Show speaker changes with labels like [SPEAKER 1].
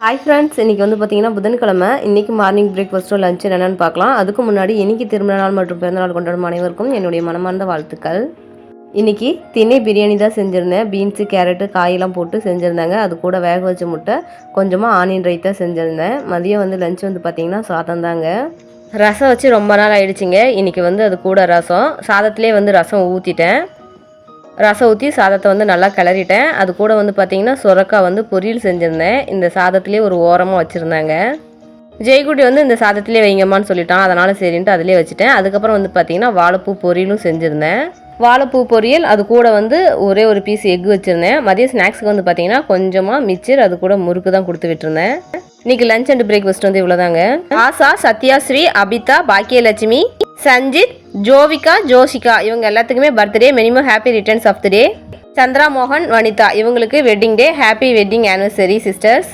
[SPEAKER 1] Hi friends, இன்றைக்கி வந்து பார்த்திங்கன்னா புதன்கிழமை. இன்றைக்கி மார்னிங் பிரேக்ஃபாஸ்ட்டோ லஞ்ச் என்னென்னு பார்க்கலாம். அதுக்கு முன்னாடி இன்றைக்கி திருமண நாள் மற்றும் பிறந்தநாள் கொண்டாடும் அனைவருக்கும் என்னுடைய மனமார்ந்த வாழ்த்துக்கள். இன்றைக்கி திணை பிரியாணி தான் செஞ்சுருந்தேன். பீன்ஸு, கேரட்டு, காயெல்லாம் போட்டு செஞ்சுருந்தாங்க. அது கூட வேக வச்ச முட்டை, கொஞ்சமாக ஆனியன் ரைத்தா செஞ்சுருந்தேன். மதியம் வந்து லஞ்ச் வந்து பார்த்திங்கன்னா சாதம் தாங்க. ரசம் வச்சு ரொம்ப நாள் ஆகிடுச்சிங்க. இன்றைக்கி வந்து அது கூட ரசம், சாதத்துலேயே வந்து ரசம் ஊற்றிட்டேன். ரசம் ஊற்றி சாதத்தை வந்து நல்லா கிளறிட்டேன். அது கூட வந்து பார்த்திங்கன்னா சுரக்காய் வந்து பொரியல் செஞ்சுருந்தேன். இந்த சாதத்துலேயே ஒரு ஓரமாக வச்சுருந்தாங்க. ஜெய்குட்டி வந்து இந்த சாதத்துலேயே வைங்கம்மான்னு சொல்லிட்டான். அதனால் சரின்ட்டு அதிலே வச்சுட்டேன். அதுக்கப்புறம் வந்து பார்த்திங்கன்னா வாழைப்பூ பொரியலும் செஞ்சுருந்தேன். வாழைப்பூ பொரியல், அது கூட வந்து ஒரே ஒரு பீஸ் எக் வச்சுருந்தேன். மதியம் ஸ்நாக்ஸுக்கு வந்து பார்த்திங்கன்னா கொஞ்சமாக மிச்சர், அது கூட முறுக்கு தான் கொடுத்து விட்டுருந்தேன். இன்றைக்கி லஞ்ச் அண்ட் பிரேக்ஃபாஸ்ட் வந்து இவ்வளோதாங்க. ஆசா, சத்யாஸ்ரீ, அபிதா, பாக்கியலட்சுமி, சஞ்சித், ஜோவிகா, ஜோஷிகா இவங்க எல்லாத்துக்குமே birthday. Minimum happy returns of the day. Chandra, மோகன், வனிதா இவங்களுக்கு wedding day. Happy wedding anniversary sisters.